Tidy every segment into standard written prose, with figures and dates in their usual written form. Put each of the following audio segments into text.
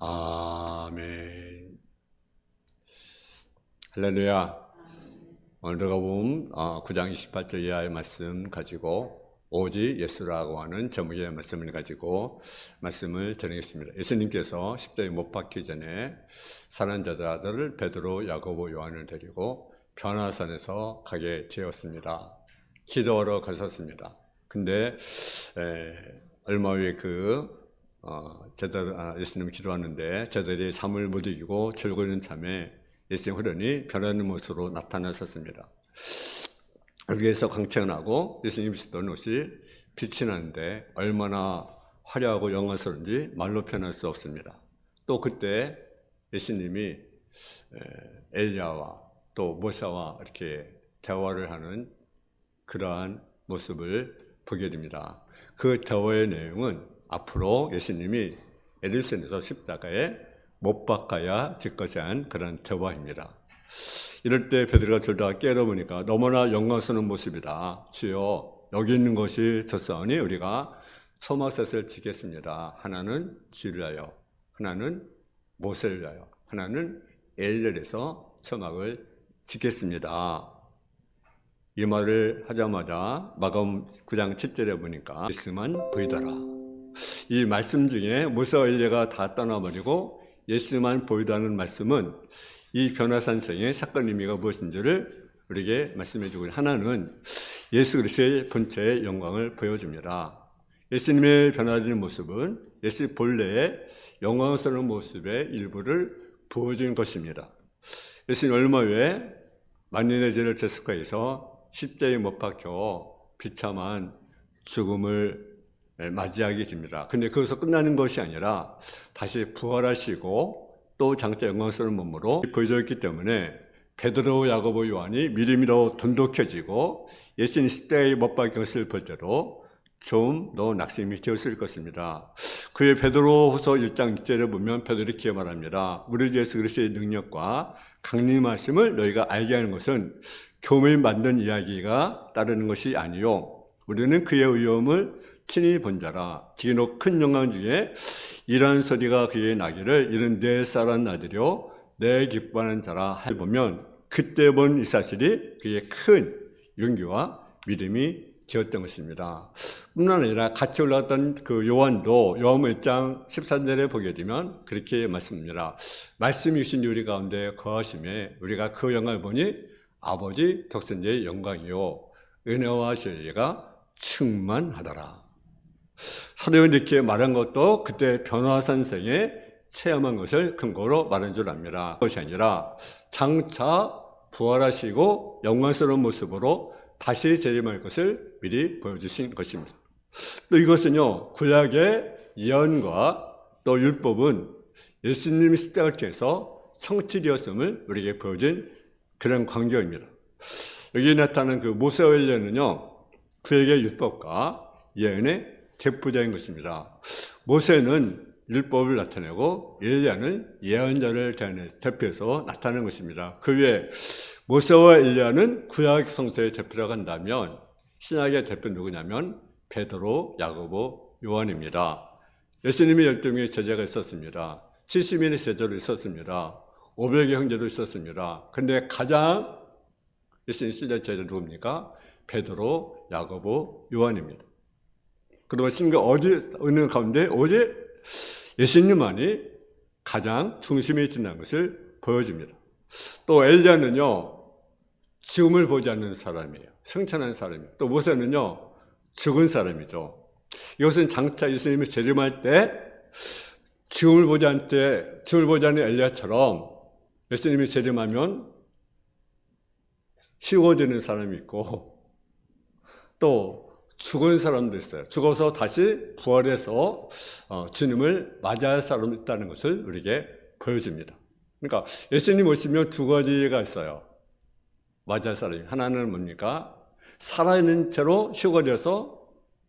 아멘. 할렐루야. 오늘 누가복음 9장 28절 이하의 말씀 가지고 오직 예수라고 하는 제목의 말씀을 가지고 말씀을 전하겠습니다. 예수님께서 십자가에 못 박기 전에 사랑하는 아들 베드로, 야고보, 요한을 데리고 변화산에서 가게 되었습니다. 기도하러 가셨습니다. 근데 얼마 후에 예수님이 기도하는데 제자들이 잠을 못 이기고 졸고 있는 참에 예수님 흐르니 변하는 모습으로 나타나셨습니다. 여기에서 광채나고 예수님이 입으시던 옷이 빛이 나는데 얼마나 화려하고 영광스러운지 말로 표현할 수 없습니다. 또 그때 예수님이 엘리야와 또 모세와 이렇게 대화를 하는 그러한 모습을 보게 됩니다. 그 대화의 내용은 앞으로 예수님이 에르사렘에서 십자가에 못 박아야 될 것이란 그런 대화입니다. 이럴 때 베드로가 졸다가 깨어보니까 너무나 영광스러운 모습이다. 주여, 여기 있는 것이 졌사오니 우리가 초막셋을 지겠습니다. 하나는 주를 위하여, 하나는 모세를 위하여, 하나는 엘리야에서 초막을 지겠습니다. 이 말을 하자마자 마가복음 9장 7절에 보니까 예수만 보이더라. 이 말씀 중에 모세와 엘리야가 다 떠나버리고 예수만 보이다는 말씀은 이 변화산성의 사건 의미가 무엇인지를 우리에게 말씀해 주고, 하나는 예수 그리스도의 본체의 영광을 보여줍니다. 예수님의 변화되는 모습은 예수 본래의 영광스러운 모습의 일부를 보여주는 것입니다. 예수님 얼마 후에 만민의 죄를 졌을까 해서 십자가에 못 박혀 비참한 죽음을 맞이하게 됩니다. 근데 거기서 끝나는 것이 아니라 다시 부활하시고 또 장차 영광스러운 몸으로 보여줬기 때문에 베드로, 야고보, 요한이 믿음으로 돈독해지고 예수님 십자가에 못 박힌 것을 볼 때도 좀 더 낙심이 되었을 것입니다. 그의 베드로후서 1장 6절에 보면 베드로 이렇게 말합니다. 우리 주 예수 그리스도의 능력과 강림하심을 너희가 알게 하는 것은 교묘히 만든 이야기가 따르는 것이 아니요, 우리는 그의 의로움을 친히 본 자라. 지금 큰 영광 중에 이러한 소리가 그에게 나기를 이는 내 사랑하는 아들이요 내 기뻐하는 자라 해보면 그때 본 이 사실이 그의 큰 용기와 믿음이 되었던 것입니다. 뿐만 아니라 같이 올라갔던 그 요한도 요한복음 1장 14절에 보게 되면 그렇게 말씀합니다. 말씀이 주신 우리 가운데 거하심에 우리가 그 영광을 보니 아버지 독생자의 영광이요 은혜와 진리가 충만하더라. 사도행전에 이렇게 말한 것도 그때 변화산성에 체험한 것을 근거로 말한 줄 압니다. 그것이 아니라 장차 부활하시고 영광스러운 모습으로 다시 재림할 것을 미리 보여주신 것입니다. 또 이것은요, 구약의 예언과 또 율법은 예수님이 십자가를 통해서 성취되었음을 우리에게 보여준 그런 광경입니다. 여기 나타나는 그 모세와 엘리야는요, 구약의 율법과 예언의 대표자인 것입니다. 모세는 율법을 나타내고 엘리야는 예언자를 대표해서 나타내는 것입니다. 그 외에 모세와 엘리야는 구약 성서의 대표라고 한다면 신약의 대표 누구냐면 베드로, 야고보, 요한입니다. 예수님이 12명의 제자가 있었습니다. 70인의 제자도 있었습니다. 500의 형제도 있었습니다. 그런데 가장 예수님 신의 제자 누굽니까? 베드로, 야고보, 요한입니다. 그리고 심지어 어느 가운데 오직 예수님만이 가장 중심에 있다는 것을 보여줍니다. 또 엘리야는요, 죽음을 보지 않는 사람이에요. 승천한 사람이에요. 또 모세는요, 죽은 사람이죠. 이것은 장차 예수님이 재림할 때 죽음을 보지 않는 엘리야처럼 예수님이 재림하면 치워지는 사람이 있고 또 죽은 사람도 있어요. 죽어서 다시 부활해서 주님을 맞이할 사람이 있다는 것을 우리에게 보여줍니다. 그러니까 예수님 오시면 두 가지가 있어요. 맞이할 사람이. 하나는 뭡니까? 살아있는 채로 휴거되어서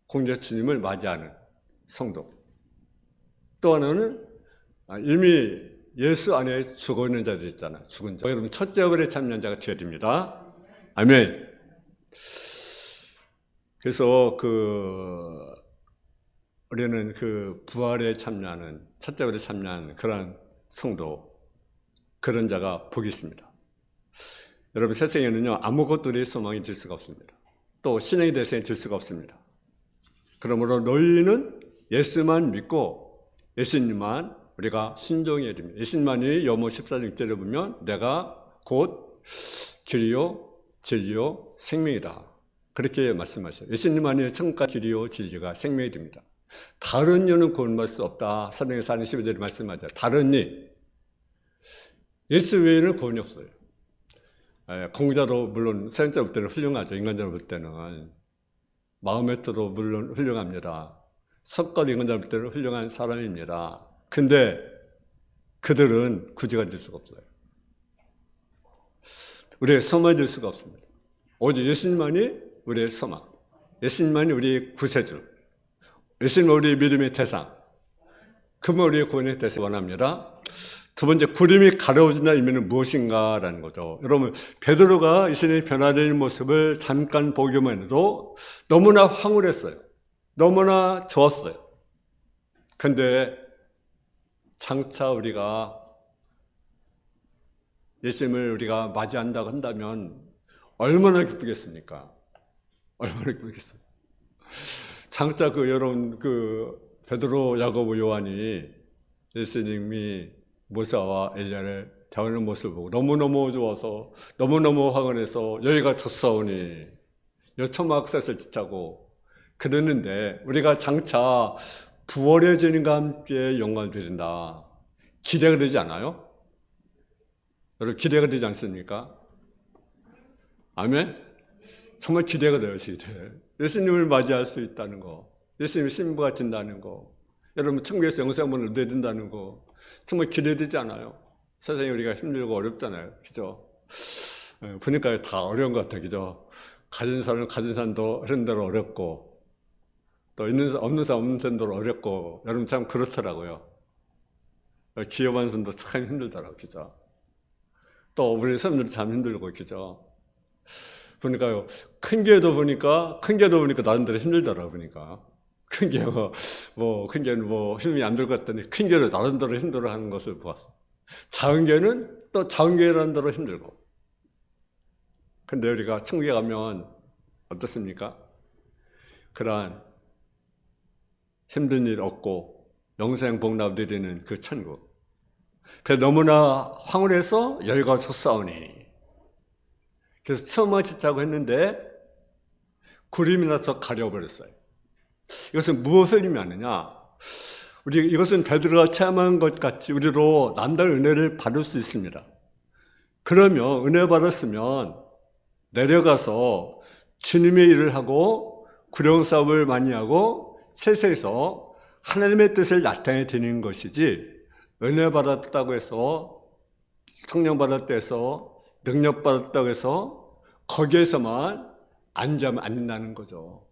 공제 주님을 맞이하는 성도. 또 하나는 이미 예수 안에 죽어 있는 자들 있잖아요. 죽은 자. 여러분 첫째 어글에 참여한 자가 되어야 됩니다. 아멘. 그래서 우리는 그 부활에 참여하는, 첫째월에 참여하는 그런 성도, 그런 자가 복이 있습니다. 여러분, 세상에는요, 아무것도 우리의 소망이 될 수가 없습니다. 또 신앙의 대상이 될 수가 없습니다. 그러므로 너희는 예수만 믿고 예수님만 우리가 순종해야 됩니다. 예수님만이 여모 14장 6절에 보면 내가 곧 길이요 진리요 생명이다. 그렇게 말씀하셔요. 예수님만이 천국과 길이요 진리가 생명이 됩니다. 다른 이는 구원받을 수 없다. 사도행전 4장 12절에 말씀하죠. 다른 이, 예수 외에는 구원이 없어요. 공자도 물론 세상자로 볼 때는 훌륭하죠. 인간자로 볼 때는. 마음에도 물론 훌륭합니다. 석가도 인간자로 볼 때는 훌륭한 사람입니다. 근데 그들은 구주가 될 수가 없어요. 우리의 소망이 될 수가 없습니다. 오직 예수님만이 우리의 소망, 예수님만이 우리의 구세주, 예수님은 우리의 믿음의 대상, 그분 우리의 구원의 대상을 원합니다. 두 번째, 구름이 가려워진다는 의미는 무엇인가라는 거죠. 여러분, 베드로가 예수님의 변화되는 모습을 잠깐 보기만 해도 너무나 황홀했어요. 너무나 좋았어요. 근데 장차 우리가 예수님을 우리가 맞이한다고 한다면 얼마나 기쁘겠습니까? 얼마나 기쁘겠어요. 장차 여러분 베드로, 야고보, 요한이 예수님이 모세와 엘리야를 대하는 모습을 보고 너무너무 좋아서 너무너무 황홀해서 여기가 좋사오니 여초막셋을 지차고 그랬는데 우리가 장차 부활의 주님과 함께 영광을 드린다. 기대가 되지 않아요? 여러분 기대가 되지 않습니까? 아멘? 정말 기대가 돼요. 기대. 예수님을 맞이할 수 있다는 거, 예수님이 신부가 된다는 거, 여러분 천국에서 영생을 얻어야 된다는 거 정말 기대되지 않아요? 세상에 우리가 힘들고 어렵잖아요. 그죠? 보니까 다 어려운 것 같아요. 그죠? 가진 사람은 가진 사람도 그런 대로 어렵고 또 없는 사람 없는 대로 어렵고 여러분 참 그렇더라고요. 기업하는 사람도 참 힘들더라고요. 그죠? 또 우리 사람들도 참 힘들고 그죠? 보니까요. 큰 게도 보니까 나름대로 힘들더라고요. 보니까. 큰 게는 힘이 안 들 것 같더니 큰 게를 나름대로 힘들어 하는 것을 보았어요. 작은 게는 또 작은 게라는 대로 힘들고. 근데 우리가 천국에 가면 어떻습니까? 그러한 힘든 일 없고 영생 복락 누리는 그 천국. 그래서 너무나 황홀해서 여기가 좋사오니. 그래서 처음만 짓자고 했는데 구름이 나서 가려버렸어요. 이것은 무엇을 의미하느냐? 이것은 베드로가 체험한 것 같이 우리로 남다른 은혜를 받을 수 있습니다. 그러면 은혜 받았으면 내려가서 주님의 일을 하고 구령 사업을 많이 하고 세상에서 하나님의 뜻을 나타내 드리는 것이지 은혜 받았다고 해서 성령 받았다고 해서 능력 받았다고 해서 거기에서만 앉으면 안 된다는 거죠.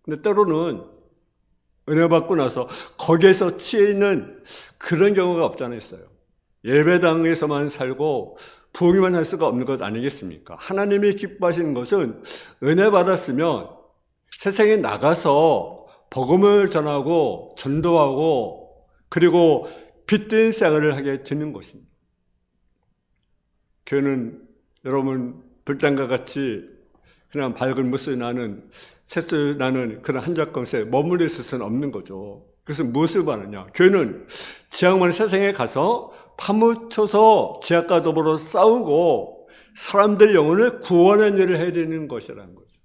근데 때로는 은혜 받고 나서 거기에서 취해 있는 그런 경우가 없잖아요. 있어요. 예배당에서만 살고 부흥만 할 수가 없는 것 아니겠습니까? 하나님이 기뻐하시는 것은 은혜 받았으면 세상에 나가서 복음을 전하고 전도하고 그리고 빛된 생활을 하게 되는 것입니다. 교회는 여러분 불장과 같이 그냥 밝은 모습이 나는 새소리 나는 그런 한적검에 머물러 있을 수는 없는 거죠. 그래서 무엇을 하느냐? 교회는 지향만 세상에 가서 파묻혀서 지약과 더불어 싸우고 사람들 영혼을 구원하는 일을 해야 되는 것이라는 거죠.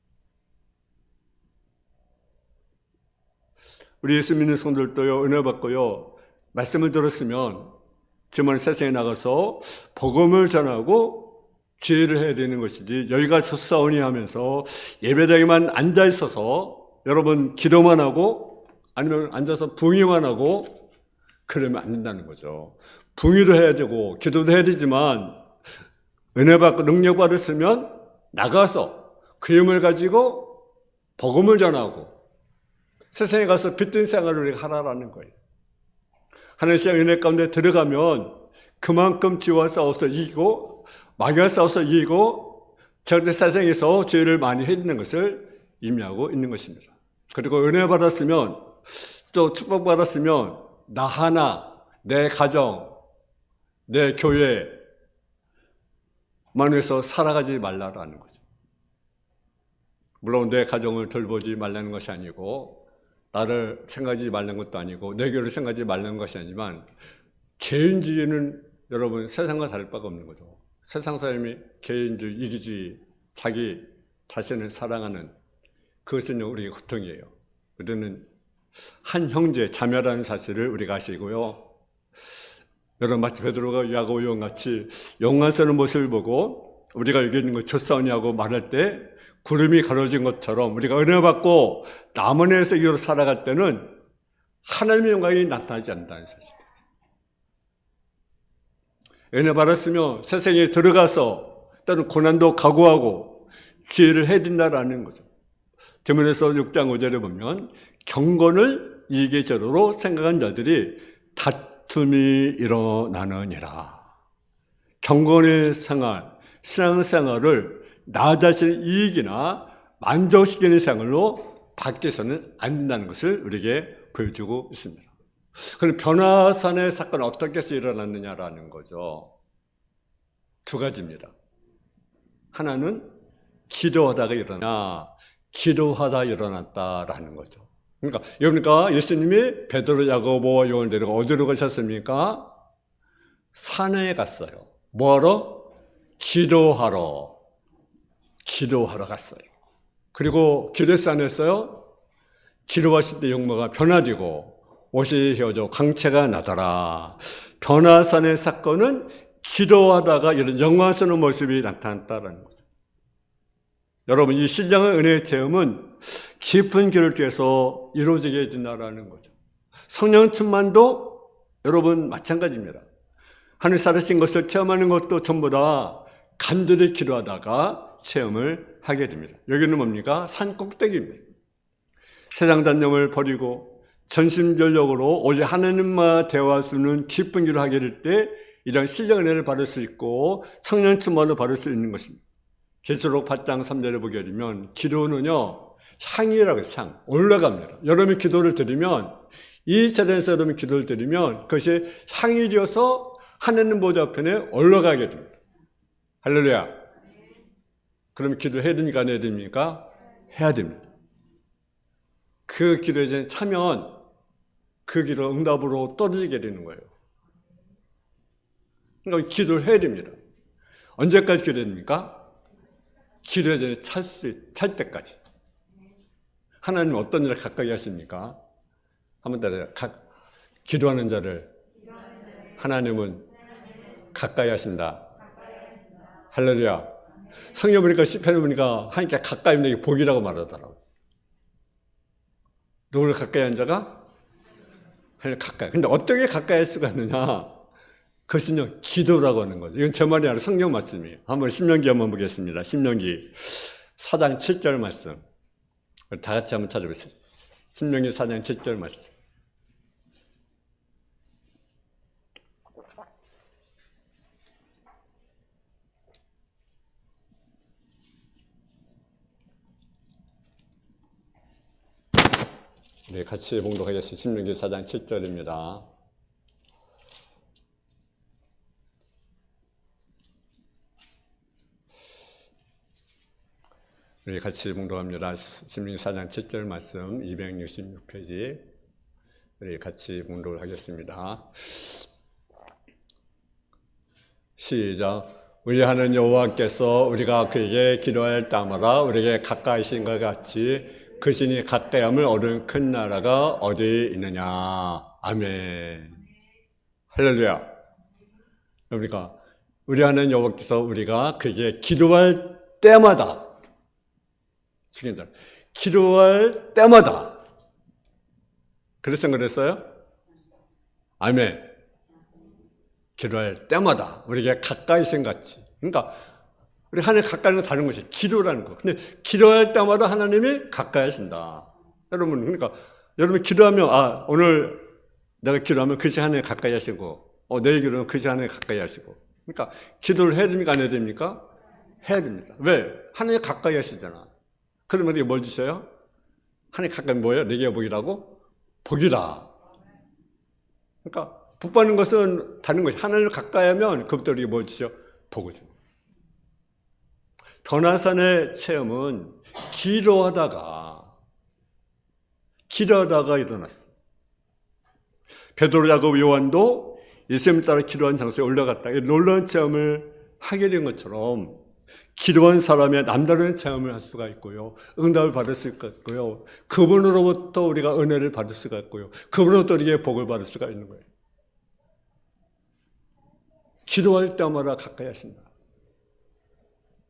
우리 예수 믿는 성도들도요, 은혜 받고요, 말씀을 들었으면 정말 세상에 나가서 복음을 전하고 죄를 해야 되는 것이지 여기가 좋사오니 하면서 예배당에만 앉아 있어서 여러분 기도만 하고 아니면 앉아서 붕의만 하고 그러면 안 된다는 거죠. 붕의도 해야 되고 기도도 해야 되지만 은혜 받고 능력 받았으면 나가서 그 힘을 가지고 복음을 전하고 세상에 가서 빛든 생활을 우리가 하라라는 거예요. 하나님의 시간 은혜 가운데 들어가면 그만큼 지와 싸워서 이기고 마귀와 싸워서 이기고 절대 세상에서 죄를 많이 해있는 것을 의미하고 있는 것입니다. 그리고 은혜 받았으면 또 축복받았으면 나 하나, 내 가정, 내 교회만 위해서 살아가지 말라라는 거죠. 물론 내 가정을 돌보지 말라는 것이 아니고, 나를 생각하지 말라는 것도 아니고, 내 교회를 생각하지 말라는 것이 아니지만, 개인주의는 여러분 세상과 다를 바가 없는 거죠. 세상 사람이 개인주의, 이기주의, 자기 자신을 사랑하는 그것은 우리의 고통이에요. 우리는 한 형제, 자매라는 사실을 우리가 아시고요. 여러분 마치 베드로가 야고보 요한같이 용안서는 모습을 보고 우리가 여기 있는 거 좋사오냐고 말할 때 구름이 가려진 것처럼 우리가 은혜 받고 남은에서 이로 살아갈 때는 하나님의 영광이 나타나지 않는다는 사실이에요. 은혜 받았으면 세상에 들어가서 또는 고난도 각오하고 기회를 해야 된다라는 거죠. 디모데서 6장 5절에 보면 경건을 이익의 재료로 생각한 자들이 다툼이 일어나느니라. 경건의 생활, 신앙생활을 나 자신의 이익이나 만족시키는 생활로 바뀌어서는 안 된다는 것을 우리에게 보여주고 있습니다. 그럼 변화산의 사건은 어떻게 해서 일어났느냐라는 거죠. 두 가지입니다. 하나는 기도하다가 일어나, 기도하다 일어났다라는 거죠. 그러니까 예수님이 베드로, 야고보, 요한을 데리고 어디로 가셨습니까? 산에 갔어요. 뭐하러? 기도하러 갔어요. 그리고 기도해서 안 했어요? 기도하실 때 용모가 변화되고 옷이 휘어져 광채가 나더라. 변화산의 사건은 기도하다가 이런 영광스러운 모습이 나타났다는 거죠. 여러분, 이 신령한 은혜의 체험은 깊은 길을 통해서 이루어지게 된다는 거죠. 성령 충만도 여러분 마찬가지입니다. 하늘 살아신 것을 체험하는 것도 전부 다 간절히 기도하다가 체험을 하게 됩니다. 여기는 뭡니까? 산 꼭대기입니다. 세상 단념을 버리고 전심전력으로 오직 하나님과 대화할 수 있는 깊은 길을 하게 될 때 이런 신령한 은혜를 받을 수 있고 성령 충만을 받을 수 있는 것입니다. 계시록 8장 3절에 보게 되면 기도는요 향이라고 해서 향 올라갑니다. 여러분이 기도를 드리면 이 세상에서 여러분이 기도를 드리면 그것이 향이 되어서 하나님 보좌 앞에 올라가게 됩니다. 할렐루야. 그러면 기도해야 됩니까? 안 해야 됩니까? 해야 됩니다. 그 기도에 차면 그 기도 응답으로 떨어지게 되는 거예요. 그러니까 기도를 해야 됩니다. 언제까지 기도해야 됩니까? 기도의 전에 찰 때까지. 하나님은 어떤 일을 가까이 하십니까? 한번 따라해요. 기도하는 자를 하나님은 가까이 하신다. 할렐루야. 성경 보니까 시편을 보니까 하나님께 가까이 있는 게 복이라고 말하더라고요. 누구를 가까이 한 자가? 하나님 가까이. 근데 어떻게 가까이 할 수가 있느냐? 그것은요, 기도라고 하는 거죠. 이건 제 말이 아니라 성경 말씀이에요. 한번 신명기 한번 보겠습니다. 신명기 4장 7절 말씀. 다 같이 한번 찾아보세요. 신명기 4장 7절 말씀. 네, 같이 봉독하겠습니다. 신명기 4장 7절입니다. 우리 같이 봉독합니다. 신명기 4장 7절 말씀 266페이지. 우리 같이 봉독을 하겠습니다. 시작. 우리 하나님 여호와께서 우리가 그에게 기도할 때마다 우리에게 가까이신 것 같이 그 신이 가까이함을 얻은 큰 나라가 어디 있느냐. 아멘. 할렐루야. 그러니까 우리 하나님 여호와께서 우리가 그에게 기도할 때마다 죽인다. 기도할 때마다. 그랬어요? 그랬어요? 아멘. 기도할 때마다 우리에게 가까이신 같이. 그러니까 우리 하나님 가까이는 다른 것이 기도라는 거. 근데 기도할 때마다 하나님이 가까이 하신다. 여러분, 그러니까 여러분 기도하면 오늘 내가 기도하면 그 시간에 가까이 하시고 내일 기도하면 그 시간에 가까이 하시고. 그러니까 기도를 해야 됩니까? 안 해야 됩니까? 해야 됩니다. 왜? 하나님 가까이 하시잖아. 그러면 우리가 뭘 주셔요? 하나님 가까이 뭐예요? 내게 복이라고? 복이다. 그러니까 복 받는 것은 다른 것이 하나님을 가까이 하면 그것부터 우리가 뭐 주죠? 복을 줍니다. 변화산의 체험은 기도하다가 일어났어요. 베드로, 야고보, 요한도 예수님 따라 기도한 장소에 올라갔다. 놀라운 체험을 하게 된 것처럼 기도한 사람의 남다른 체험을 할 수가 있고요. 응답을 받을 수가 있고요. 그분으로부터 우리가 은혜를 받을 수가 있고요. 그분으로부터 우리에게 복을 받을 수가 있는 거예요. 기도할 때마다 가까이 하신다.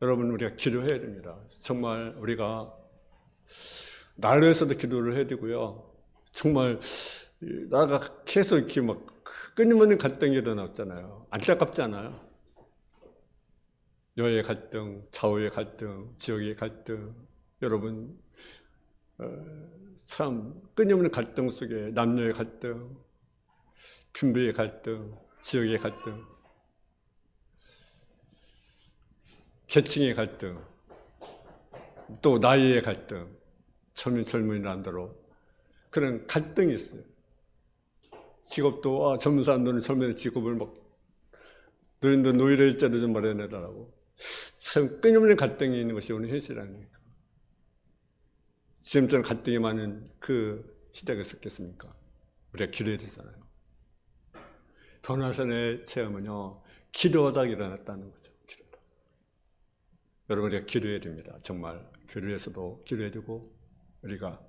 여러분, 우리가 기도해야 됩니다. 정말 우리가 나를 위해서도 기도를 해야 되고요. 정말 나가 계속 이렇게 막 끊임없는 갈등이 일어났잖아요. 안타깝지 않아요? 여의 갈등, 좌우의 갈등, 지역의 갈등. 여러분, 참 끊임없는 갈등 속에 남녀의 갈등, 빈부의 갈등, 지역의 갈등, 계층의 갈등, 또 나이의 갈등, 젊은이 남대로 그런 갈등이 있어요. 직업도 젊은 사람들은 젊은 직업을 막 노인도 노일의 일자리 좀 마련해달라고. 참 끊임없는 갈등이 있는 것이 오늘 현실 아닙니까? 지금처럼 갈등이 많은 그 시대가 있었겠습니까? 우리가 기도해야 되잖아요. 변화산의 체험은요, 기도하다가 일어났다는 거죠. 기도하다. 여러분, 우리가 기도해야 됩니다. 정말 교회에서도 기도해야 되고, 우리가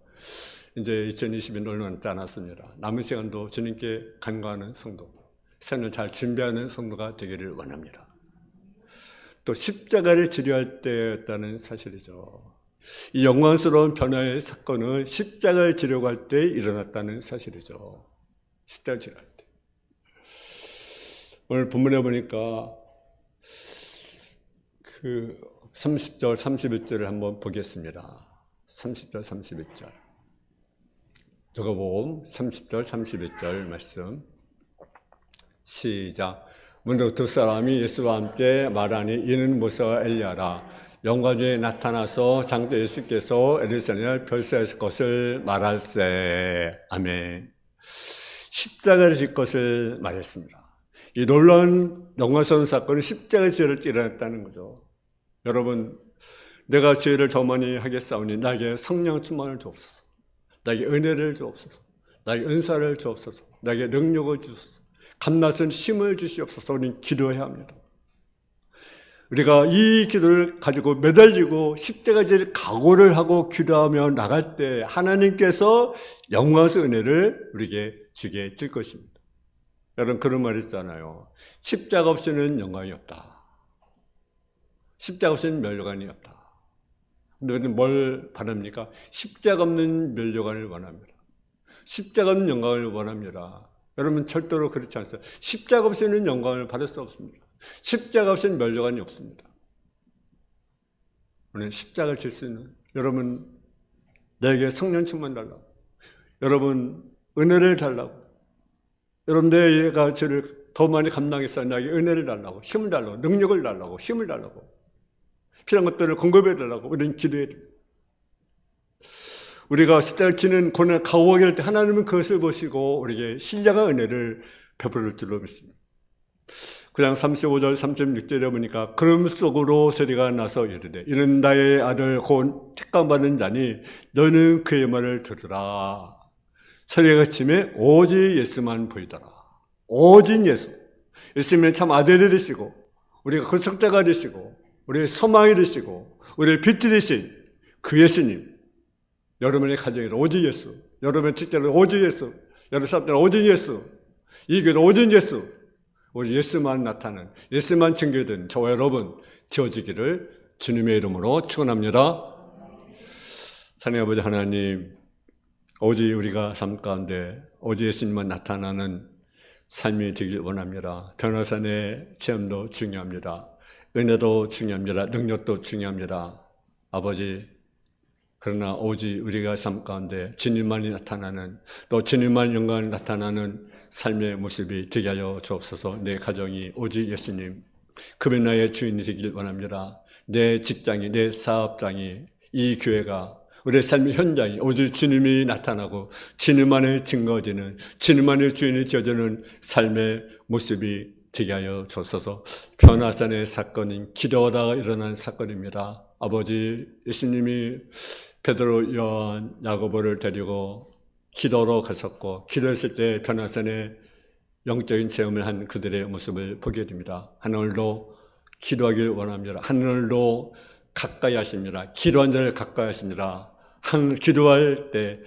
이제 2020년 얼마 남지 않았습니다. 남은 시간도 주님께 간구하는 성도, 생을 잘 준비하는 성도가 되기를 원합니다. 또 십자가를 치료할 때였다는 사실이죠. 이 영광스러운 변화의 사건은 십자가를 지려고 할 때 일어났다는 사실이죠. 십자가를 지려할 때. 오늘 본문에 보니까 그 30절, 31절을 한번 보겠습니다. 30절, 31절. 누가복음 30절, 31절 말씀. 시작. 문득 두 사람이 예수와 함께 말하니 이는 모세와 엘리야라. 영광중에 나타나서 장대 예수께서 에르사ലേ에 별세하실 것을 말할세. 아멘. 십자가를 질 것을 말했습니다. 이 놀라운 영광스러운 사건은 십자가 지를 때 일어났다는 거죠. 여러분, 내가 죄를 더 많이 하겠사오니 나에게 성령 충만을 주옵소서. 나에게 은혜를 주옵소서. 나에게 은사를 주옵소서. 나에게 능력을 주옵소서. 감낫은 힘을 주시옵소서. 우리는 기도해야 합니다. 우리가 이 기도를 가지고 매달리고 십자가질 각오를 하고 기도하며 나갈 때 하나님께서 영광스러운 은혜를 우리에게 주게 될 것입니다. 여러분, 그런 말 있잖아요. 십자가 없이는 영광이 없다. 십자가 없이는 멸류관이 없다. 너희는 뭘 바랍니까? 십자가 없는 멸류관을 원합니다. 십자가 없는 영광을 원합니다. 여러분, 절대로 그렇지 않습니다. 십자가 없이는 영광을 받을 수 없습니다. 십자가 없이는 멸류관이 없습니다. 우리는 십자가를 질 수 있는, 여러분, 내게 성령 충만 달라고, 여러분, 은혜를 달라고, 여러분, 내가 죄를 더 많이 감당해서 나에게 은혜를 달라고, 힘을 달라고, 능력을 달라고, 힘을 달라고, 필요한 것들을 공급해 달라고 우리는 기도해야 됩니다. 우리가 십자가를 지는 고난을 각오하게 할 때 하나님은 그것을 보시고 우리에게 신령한 은혜를 베풀을 줄로 믿습니다. 그냥 35절 36절에 보니까 그름 속으로 소리가 나서 이르되 이는 나의 아들 곧 택감받은 자니 너는 그의 말을 들으라. 소리가 그치매 오직 예수만 보이더라. 오직 예수. 예수님은 참 아들이 되시고 우리가 그 석자가 되시고 우리의 소망이 되시고 우리의 빛이 되신 그 예수님. 여러분의 가정에 오직 예수, 여러분의 직장에 오직 예수, 여러분 사람들은 오직 예수, 이 교회는 오직 예수, 우리 예수만 나타나는, 예수만 증거된 저와 여러분 되어지기를 주님의 이름으로 축원합니다. 하나님 아버지 하나님, 오직 우리가 삶 가운데 오직 예수님만 나타나는 삶이 되길 원합니다. 변화산의 체험도 중요합니다. 은혜도 중요합니다. 능력도 중요합니다. 아버지, 그러나 오직 우리가 삶 가운데 주님만이 나타나는 또 주님만 영광을 나타나는 삶의 모습이 되게 하여 주옵소서. 내 가정이 오직 예수님, 그분 나의 주인이 되길 원합니다. 내 직장이, 내 사업장이, 이 교회가 우리의 삶의 현장이 오직 주님이 나타나고 주님 안에 증거되는, 주님 안에 주인이 지어주는 삶의 모습이 되게 하여 주옵소서. 변화산의 사건인 기도하다가 일어난 사건입니다. 아버지 예수님이 베드로, 요한, 야고보를 데리고 기도로 가셨고, 기도했을 때 변화산에 영적인 체험을 한 그들의 모습을 보게 됩니다. 하늘로 기도하길 원합니다. 하늘로 가까이 하십니다. 기도한 자를 가까이 하십니다. 기도할 때,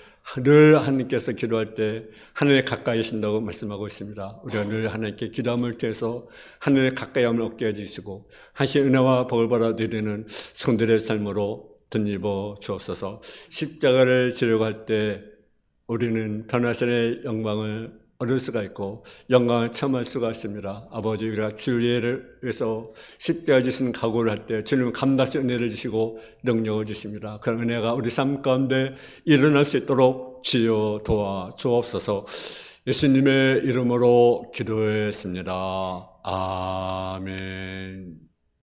늘 하나님께서 기도할 때 하나님에 가까이 하신다고 말씀하고 있습니다. 우리가 늘 하나님께 기도함을 통해서 하나님의 가까이함을 얻게 해주시고 하신 은혜와 복을 받아 누리는 성들의 삶으로 덧입어 주옵소서. 십자가를 지려고 할 때 우리는 변화산의 영광을 얻을 수가 있고 영광을 체험할 수가 있습니다. 아버지, 우리가 주를 위해서 십자가 지신 각오를 할 때 주님은 감당시 은혜를 주시고 능력을 주십니다. 그런 은혜가 우리 삶 가운데 일어날 수 있도록 주여 도와 주옵소서. 예수님의 이름으로 기도했습니다. 아멘.